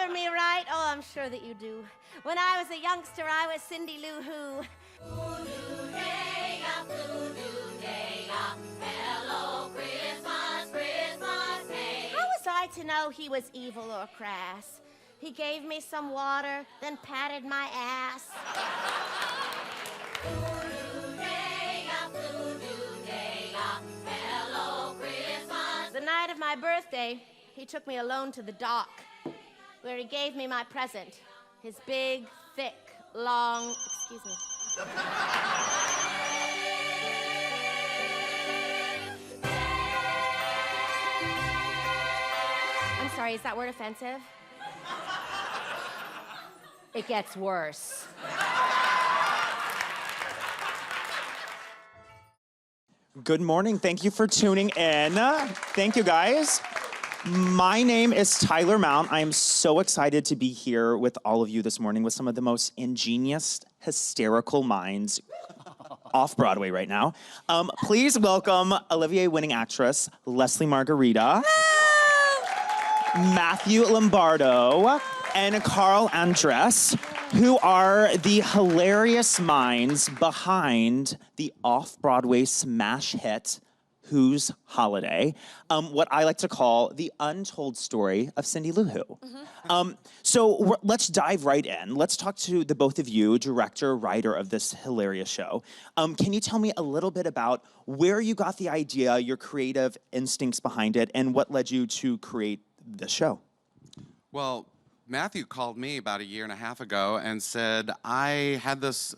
me, right? Oh, I'm sure that you do. When I was a youngster, I was Cindy Lou Who. Hello, Christmas, Christmas Day. How was I to know he was evil or crass? He gave me some water, then patted my ass. Hello, Christmas. The night of my birthday, he took me alone to the dock, where he gave me my present, his big, thick, long, excuse me. I'm sorry, is that word offensive? It gets worse. Good morning. Thank you for tuning in. Thank you, guys. My name is Tyler Mount. I am so excited to be here with all of you this morning with some of the most ingenious, hysterical minds off-Broadway right now. Please welcome Olivier winning actress Lesli Margherita, Matthew Lombardo, and Carl Andress, who are the hilarious minds behind the off-Broadway smash hit, Who's Holiday? What I like to call the untold story of Cindy Lou Who. So let's dive right in. Let's talk to the both of you, director, writer of this hilarious show. Can you tell me a little bit about where you got the idea, your creative instincts behind it, and what led you to create the show? Well, Matthew called me about 1.5 years ago and said, I had this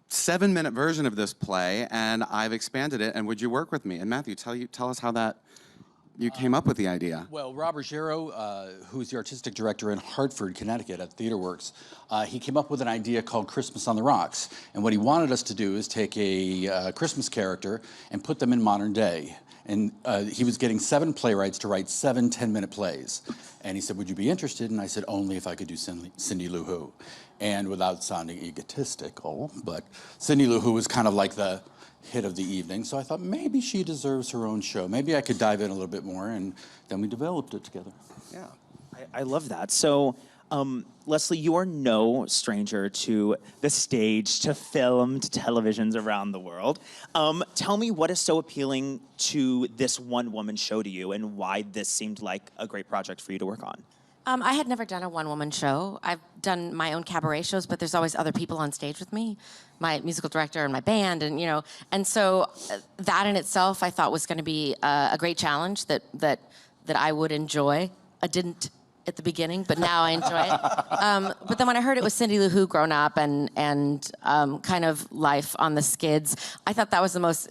7-minute version of this play and I've expanded it, and would you work with me? And Matthew, tell us how you came up with the idea. Well, Rob Ruggiero, who's the artistic director in Hartford, Connecticut at theatre-goers, he came up with an idea called Christmas on the Rocks. And what he wanted us to do is take a Christmas character and put them in modern day. And he was getting 7 playwrights to write 7 10-minute plays. And he said, would you be interested? And I said, only if I could do Cindy Lou Who. And without sounding egotistical, but Cindy Lou Who was kind of like the hit of the evening. So I thought maybe she deserves her own show. Maybe I could dive in a little bit more, and then we developed it together. Yeah, I love that. So, Lesli, you are no stranger to the stage, to film, to televisions around the world. Tell me what is so appealing to this one-woman show to you, and why this seemed like a great project for you to work on. I had never done a one-woman show. I've done my own cabaret shows, but there's always other people on stage with me, my musical director and my band, and so that in itself I thought was going to be a great challenge that I would enjoy. I didn't at the beginning, but now I enjoy it. But then when I heard it was Cindy Lou Who grown up and kind of life on the skids, I thought that was the most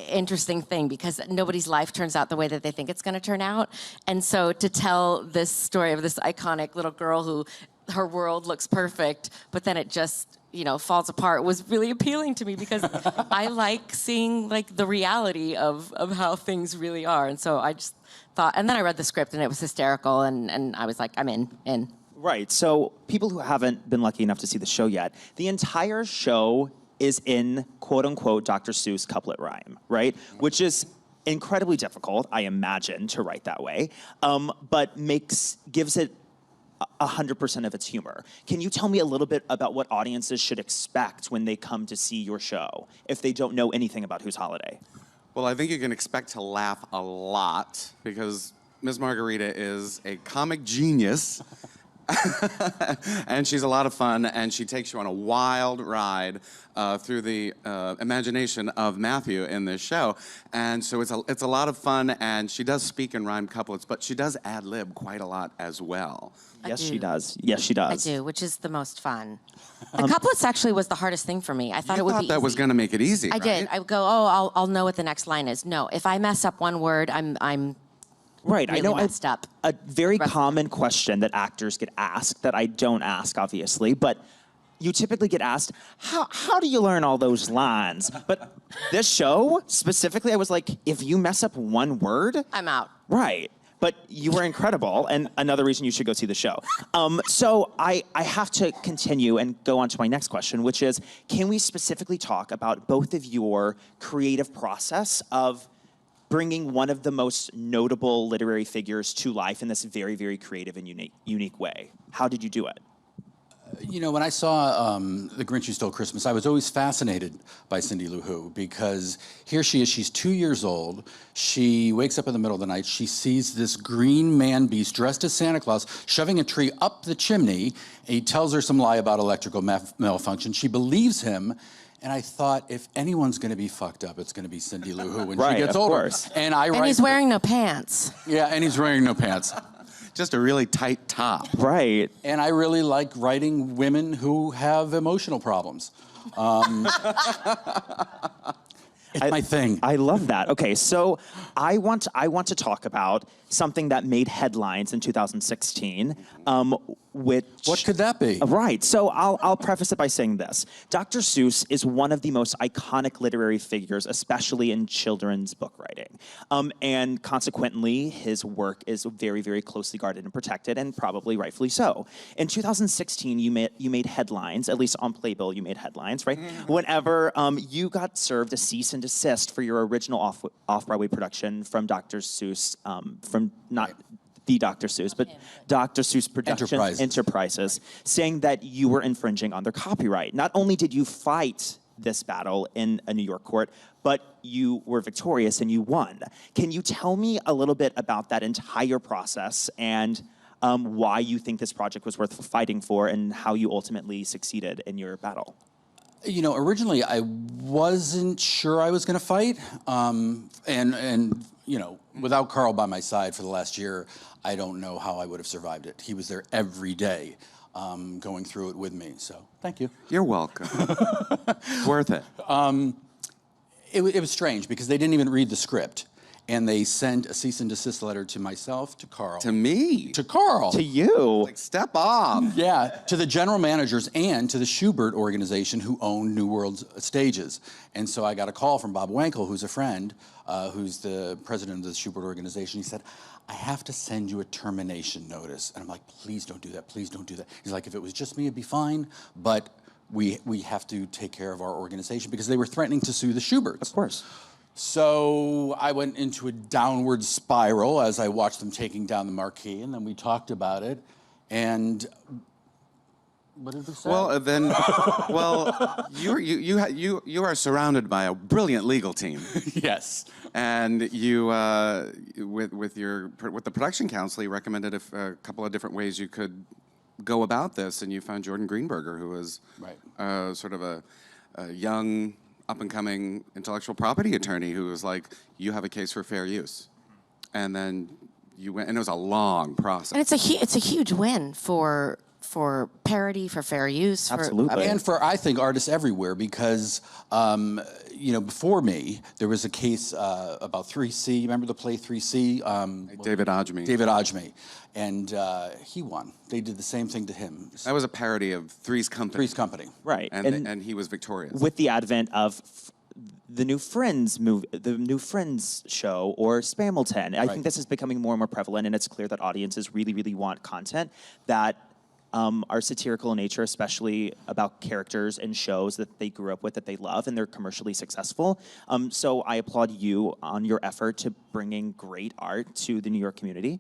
interesting thing, because nobody's life turns out the way that they think it's going to turn out. And so to tell this story of this iconic little girl who her world looks perfect, but then it just falls apart, was really appealing to me, because I like seeing like the reality of how things really are. And so I just thought, and then I read the script and it was hysterical, and I was like, I'm in. Right, so people who haven't been lucky enough to see the show yet, the entire show is in quote-unquote Dr. Seuss couplet rhyme, right? Which is incredibly difficult, I imagine, to write that way, but gives it 100% of its humor. Can you tell me a little bit about what audiences should expect when they come to see your show, if they don't know anything about Who's Holiday? Well, I think you can expect to laugh a lot, because Ms. Margherita is a comic genius. And she's a lot of fun, and she takes you on a wild ride through the imagination of Matthew in this show. And so it's a lot of fun, and she does speak in rhyme couplets, but she does ad-lib quite a lot as well. Yes, she does. Yes, she does. I do, which is the most fun. The couplets actually was the hardest thing for me. I thought it would be easy. You thought that was going to make it easy, I did. I would go, I'll know what the next line is. No, if I mess up one word, I'm right, really I know messed up. A very common question that actors get asked, that I don't ask, obviously, but you typically get asked, how do you learn all those lines? But this show, specifically, I was like, if you mess up one word... I'm out. Right. But you were incredible, and another reason you should go see the show. So I have to continue and go on to my next question, which is, can we specifically talk about both of your creative process of bringing one of the most notable literary figures to life in this very, very creative and unique way. How did you do it? You know, when I saw The Grinch Who Stole Christmas, I was always fascinated by Cindy Lou Who, because here she is, she's 2 years old, she wakes up in the middle of the night, she sees this green man beast dressed as Santa Claus shoving a tree up the chimney, and he tells her some lie about electrical malfunction. She believes him, and I thought, if anyone's gonna be fucked up, it's gonna be Cindy Lou Who when she gets older. Course. And he's wearing no pants. Yeah, and he's wearing no pants. Just a really tight top. Right. And I really like writing women who have emotional problems. It's my thing. I love that. Okay, so I want to talk about something that made headlines in 2016, which... What could that be? Right, so I'll preface it by saying this. Dr. Seuss is one of the most iconic literary figures, especially in children's book writing. And consequently, his work is very, very closely guarded and protected, and probably rightfully so. In 2016, you made headlines, at least on Playbill you made headlines, right? Whenever you got served a cease and desist for your original off-Broadway production from Dr. Seuss, from not the Dr. Seuss, but Dr. Seuss Productions Enterprises, saying that you were infringing on their copyright. Not only did you fight this battle in a New York court, but you were victorious and you won. Can you tell me a little bit about that entire process and why you think this project was worth fighting for and how you ultimately succeeded in your battle? You know, originally I wasn't sure I was going to fight, and you know, without Carl by my side for the last year, I don't know how I would have survived it. He was there every day, going through it with me. So, thank you. You're welcome. Worth it. It was strange because they didn't even read the script, and they sent a cease and desist letter to myself, to Carl, To me. to Carl, To you. Like, step off. yeah, to the general managers and to the Schubert organization who owned New World Stages. And so I got a call from Bob Wankel, who's a friend, who's the president of the Schubert organization. He said, I have to send you a termination notice. And I'm like, please don't do that, please don't do that. He's like, if it was just me, it'd be fine, but we have to take care of our organization, because they were threatening to sue the Schuberts. Of course. So I went into a downward spiral as I watched them taking down the marquee, and then we talked about it, and what did we say? Well, you are surrounded by a brilliant legal team, Yes. and you with the production council, you recommended a couple of different ways you could go about this, and you found Jordan Greenberger, who was sort of a young, up-and-coming intellectual property attorney who was like, you have a case for fair use. And then you went, and it was a long process. And it's a huge win for parody, for fair use. Absolutely. And for, I think, artists everywhere, because, you know, before me, there was a case about 3C. You remember the play 3C? David Ajmi. David Ajmi. And he won. They did the same thing to him. That was a parody of Three's Company. Three's Company. Right. And he was victorious. With the advent of the new Friends movie, the new Friends show, or Spamilton, I think this is becoming more and more prevalent, and it's clear that audiences really, really want content that are satirical in nature, especially about characters and shows that they grew up with, that they love, and they're commercially successful. So I applaud you on your effort to bringing great art to the New York community.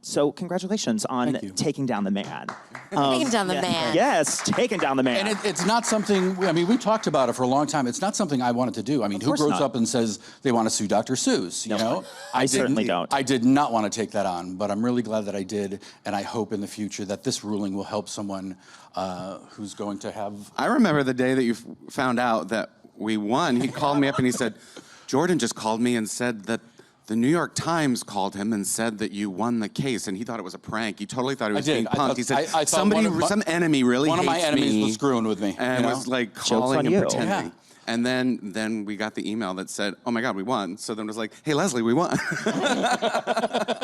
So congratulations on taking down the man. Taking down the man. Yes, taking down the man. And it's not something, I mean, we talked about it for a long time. It's not something I wanted to do. I mean, who grows up and says they want to sue Dr. Seuss, you know? I certainly don't. I did not want to take that on, but I'm really glad that I did, and I hope in the future that this ruling will help someone who's going to have... I remember the day that you found out that we won. He called me up and he said, Jordan just called me and said that the New York Times called him and said that you won the case, and he thought it was a prank. He totally thought he was being punked. He said, some enemy really hates me. One of my enemies was screwing with me. And was like calling and pretending. Yeah. And then we got the email that said, oh my God, we won. So then it was like, hey, Leslie, we won.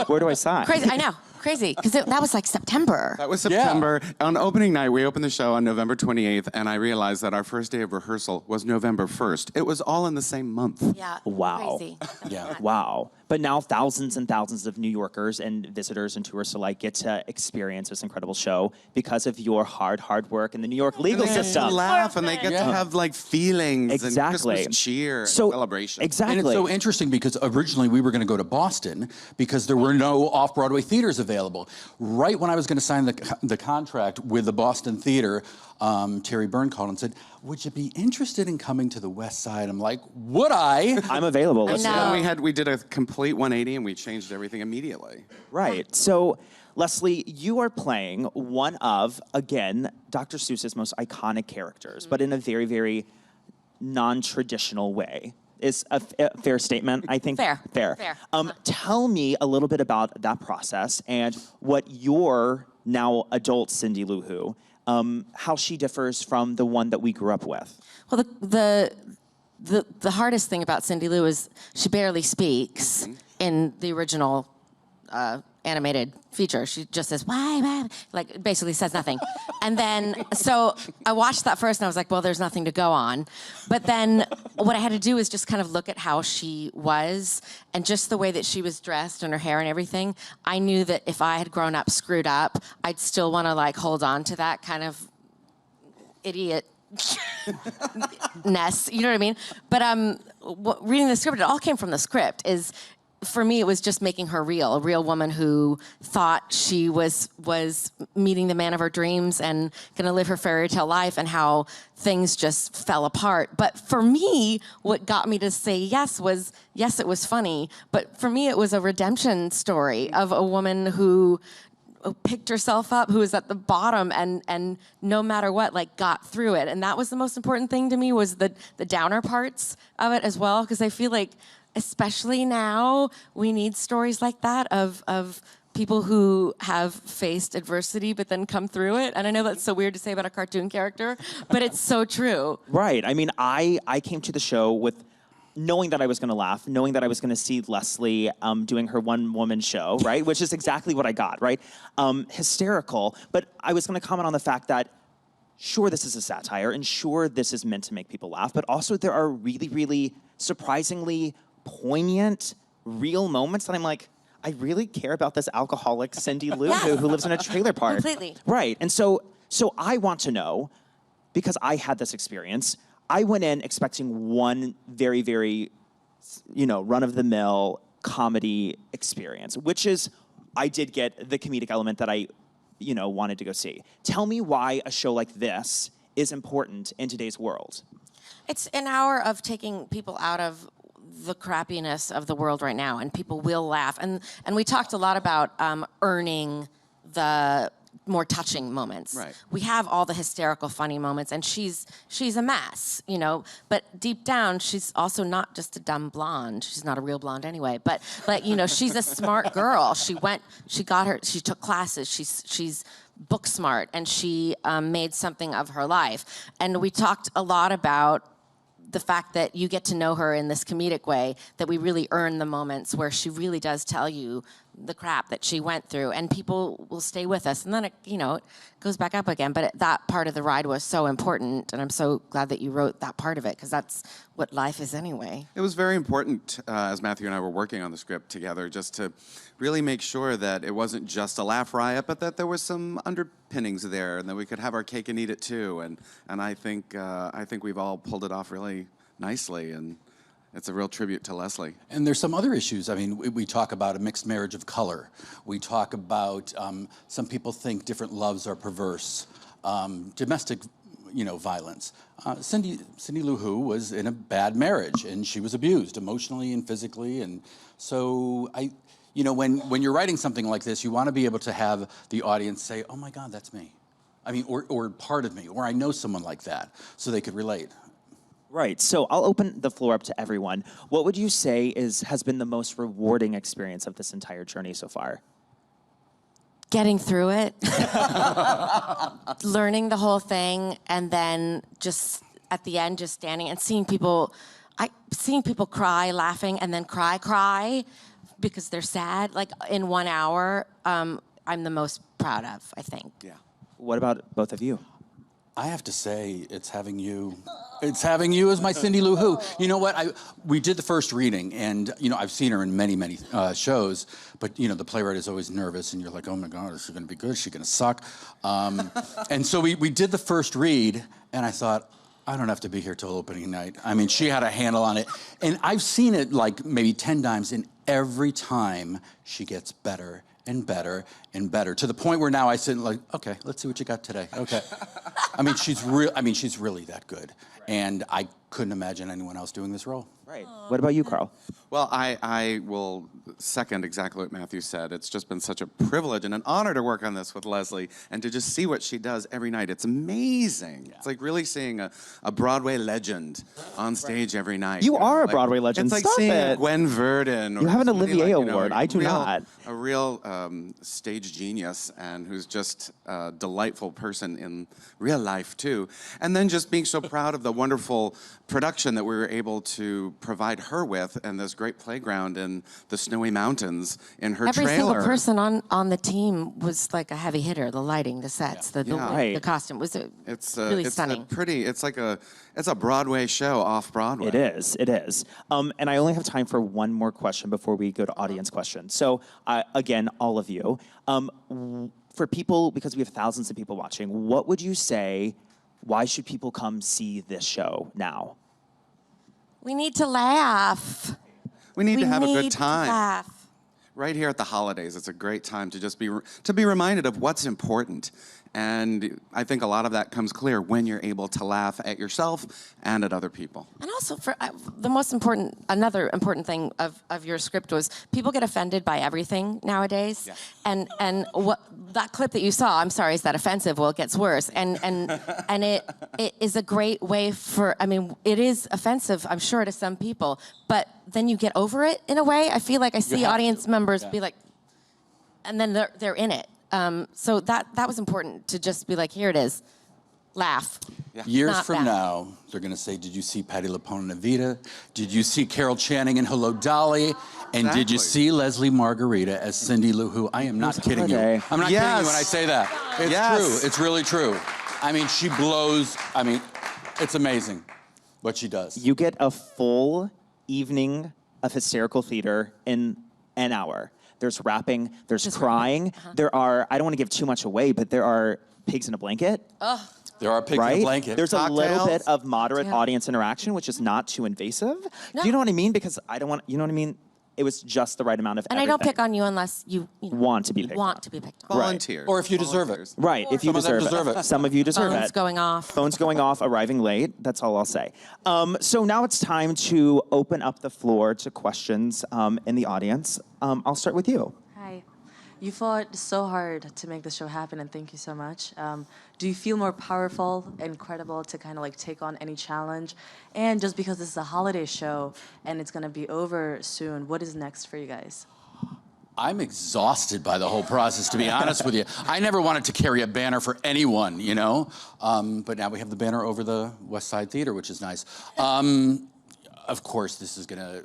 Where do I sign? Crazy, I know, crazy, because that was like September. That was September. Yeah. On opening night, we opened the show on November 28th, and I realized that our first day of rehearsal was November 1st. It was all in the same month. Yeah. Wow. Crazy. Yeah. Wow. But now thousands and thousands of New Yorkers and visitors and tourists alike get to experience this incredible show because of your hard work in the New York legal They get system. to laugh and they get to have like feelings Exactly. and Christmas cheer So- and celebration. Exactly. And it's so interesting because originally we were going to go to Boston because there were no off-Broadway theaters available. Right when I was going to sign the contract with the Boston Theater, Terry Byrne called and said, "Would you be interested in coming to the West Side?" I'm like, "Would I?" I'm available. I Let's know. go. And we did a complete 180 and we changed everything immediately. Right. So, Leslie, you are playing one of, again, Dr. Seuss's most iconic characters, but in a very, very non-traditional way. Is a fair statement, I think? Fair. Fair. Tell me a little bit about that process and what your now adult Cindy Lou Who, how she differs from the one that we grew up with. Well, the hardest thing about Cindy Lou is she barely speaks in the original animated feature. She just says, why, like basically says nothing. And then, so I watched that first and I was like, well, there's nothing to go on. But then what I had to do is just kind of look at how she was and just the way that she was dressed and her hair and everything. I knew that if I had grown up screwed up, I'd still want to like hold on to that kind of idiot ness, you know what I mean? But reading the script, it all came from the script. For me, it was just making her real, a real woman who thought she was meeting the man of her dreams and gonna live her fairy tale life, and how things just fell apart. But for me, what got me to say yes, it was funny, but for me, it was a redemption story of a woman who picked herself up, who was at the bottom, and no matter what, like got through it. And that was the most important thing to me, was the downer parts of it as well, because I feel like, especially now, we need stories like that of people who have faced adversity but then come through it. And I know that's so weird to say about a cartoon character, but it's so true. Right. I mean, I came to the show with knowing that I was going to laugh, knowing that I was going to see Leslie doing her one-woman show, right? Which is exactly what I got, right? Hysterical. But I was going to comment on the fact that, sure, this is a satire, and sure, this is meant to make people laugh, but also there are really, really surprisingly poignant, real moments that I'm like, I really care about this alcoholic Cindy Lou who lives in a trailer park. Completely. Right. And so I want to know, because I had this experience, I went in expecting one very, very, run-of-the-mill comedy experience, which is, I did get the comedic element that I, wanted to go see. Tell me why a show like this is important in today's world. It's an hour of taking people out of the crappiness of the world right now, and people will laugh. And we talked a lot about earning the more touching moments. Right. We have all the hysterical, funny moments, and she's a mess, But deep down, she's also not just a dumb blonde. She's not a real blonde anyway. But she's a smart girl. She took classes. She's book smart, and she made something of her life. And we talked a lot about the fact that you get to know her in this comedic way, that we really earn the moments where she really does tell you the crap that she went through, and people will stay with us. And then it goes back up again. But that part of the ride was so important, and I'm so glad that you wrote that part of it, because that's what life is anyway. It was very important, as Matthew and I were working on the script together, just to really make sure that it wasn't just a laugh riot, but that there was some underpinnings there, and that we could have our cake and eat it too. And I think we've all pulled it off really nicely, and it's a real tribute to Leslie. And there's some other issues. I mean, we talk about a mixed marriage of color. We talk about some people think different loves are perverse. Domestic, violence. Cindy Lou Who was in a bad marriage, and she was abused emotionally and physically. And so when you're writing something like this, you want to be able to have the audience say, "Oh my God, that's me." I mean, or part of me, or I know someone like that, so they could relate. Right. So I'll open the floor up to everyone. What would you say has been the most rewarding experience of this entire journey so far? Getting through it, learning the whole thing, and then just at the end, just standing and seeing people cry, laughing, and then cry because they're sad, like in 1 hour, I'm the most proud of, I think. Yeah. What about both of you? I have to say, it's having you. It's having you as my Cindy Lou Who. You know what? We did the first reading, and I've seen her in many shows, but the playwright is always nervous, and you're like, oh my God, is she going to be good? Is she going to suck? And so we did the first read, and I thought, I don't have to be here till opening night. I mean, she had a handle on it, and I've seen it like maybe 10 times, and every time she gets better and better and better, to the point where now I sit and like, okay, let's see what you got today. Okay. She's really that good. And I couldn't imagine anyone else doing this role. Right. What about you, Carl? Well, I will second exactly what Matthew said. It's just been such a privilege and an honor to work on this with Leslie and to just see what she does every night. It's amazing. Yeah. It's like really seeing a Broadway legend on stage every night. You are a Broadway legend. It's like Stop seeing it. Gwen Verdon. You have an Olivier Award. I do not. A real stage genius and who's just a delightful person in real life, too. And then just being so proud of the wonderful production that we were able to provide her with and this great playground in the snowy mountains in her Every trailer. single person on the team was like a heavy hitter. The lighting, the sets, the costume was really stunning. It's a Broadway show off Broadway. It is. And I only have time for one more question before we go to audience questions. So again, all of you, for people, because we have thousands of people watching, what would you say, why should people come see this show now? We need to laugh. We need to have a good to time. laugh. Right here at the holidays, it's a great time to just be reminded of what's important. And I think a lot of that comes clear when you're able to laugh at yourself and at other people. And also, for another important thing of your script was people get offended by everything nowadays. Yeah. And what that clip that you saw, I'm sorry, is that offensive? Well, it gets worse. And it is a great way it is offensive, I'm sure, to some people, but then you get over it in a way. I feel like I see audience members be like, and then they're in it. So that was important to just be like, here it is, laugh. Yeah. Years Not from bad. now, they're going to say, did you see Patti LuPone and Evita? Did you see Carol Channing in Hello, Dolly? And did you see Lesli Margherita as Cindy Lou Who? I am not kidding you. I'm not kidding you when I say that. It's true. It's really true. She blows. It's amazing what she does. You get a full evening of hysterical theater in an hour. There's rapping, there's crying. There are, I don't want to give too much away, but there are pigs in a blanket. There are pigs in a blanket. There's a little bit of moderate Yeah. audience interaction, which is not too invasive. No. Do you know what I mean? Because I don't want, you know what I mean? It was just the right amount of And everything. I don't pick on you unless you Want to be picked on. to be picked on. Volunteers. Or if you deserve it. Right, if you Some of them deserve deserve it. Some of you deserve Phones it. going off. Phones going off, arriving late. That's all I'll say. So now it's time to open up the floor to questions in the audience. I'll start with you. Hi. You fought so hard to make the show happen, and thank you so much. Do you feel more powerful and credible to kind of like take on any challenge? And just because this is a holiday show and it's going to be over soon, what is next for you guys? I'm exhausted by the whole process, to be honest with you. I never wanted to carry a banner for anyone, but now we have the banner over the West Side Theater, which is nice. Of course, this is gonna,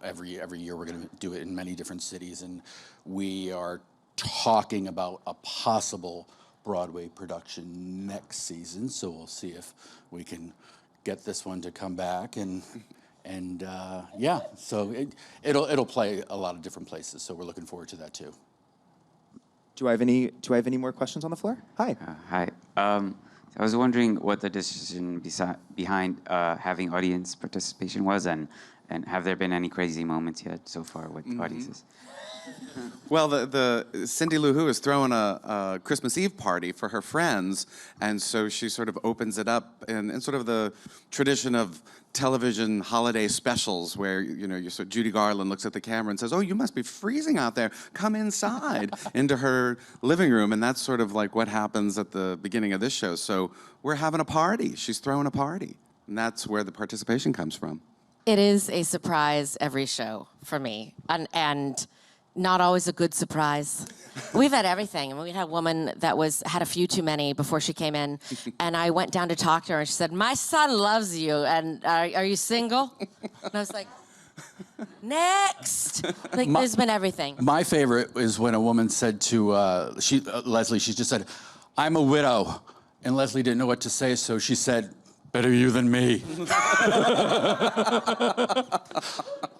every year we're gonna do it in many different cities, and we are talking about a possible Broadway production next season. So we'll see if we can get this one to come back, and so it'll play a lot of different places. So we're looking forward to that too. Do I have any more questions on the floor? Hi. Hi. I was wondering what the decision behind having audience participation was, and have there been any crazy moments yet so far with audiences? Well, the Cindy Lou Who is throwing a Christmas Eve party for her friends, and so she sort of opens it up in sort of the tradition of television holiday specials where, Judy Garland looks at the camera and says, "Oh, you must be freezing out there. Come inside," into her living room, and that's sort of like what happens at the beginning of this show. So we're having a party. She's throwing a party, and that's where the participation comes from. It is a surprise every show for me, and not always a good surprise. We've had everything. We had a woman that had a few too many before she came in, and I went down to talk to her, and she said, "My son loves you, and are you single?" And I was like, next. There's been everything. My favorite is when a woman said to Leslie, she just said, "I'm a widow." And Leslie didn't know what to say, so she said, "Better you than me."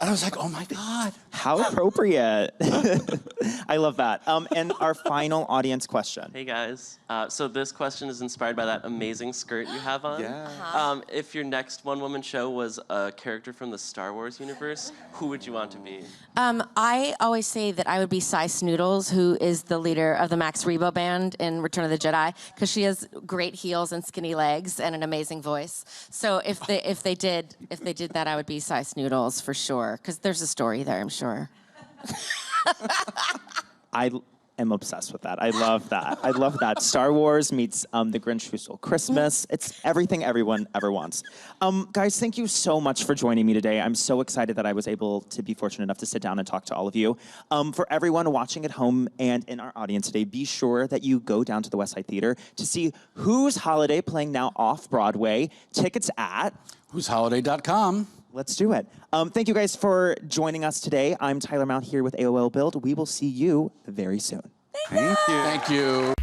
And I was like, oh my God. How appropriate. I love that. And our final audience question. Hey guys, so this question is inspired by that amazing skirt you have on. Yeah. If your next one-woman show was a character from the Star Wars universe, who would you want to be? I always say that I would be Cy Snoodles, who is the leader of the Max Rebo band in Return of the Jedi, because she has great heels and skinny legs and an amazing voice. So if they did that, I would be Cy Snoodles for sure, because there's a story there, I'm sure. I am obsessed with that. I love that. I love that. Star Wars meets The Grinch Who Stole Christmas. It's everything everyone ever wants. Guys, thank you so much for joining me today. I'm so excited that I was able to be fortunate enough to sit down and talk to all of you. For everyone watching at home and in our audience today, be sure that you go down to the West Side Theater to see Who's Holiday playing now off-Broadway. Tickets at who'sholiday.com. Let's do it. Thank you guys for joining us today. I'm Tyler Mount here with AOL Build. We will see you very soon. Thank you. Thank you.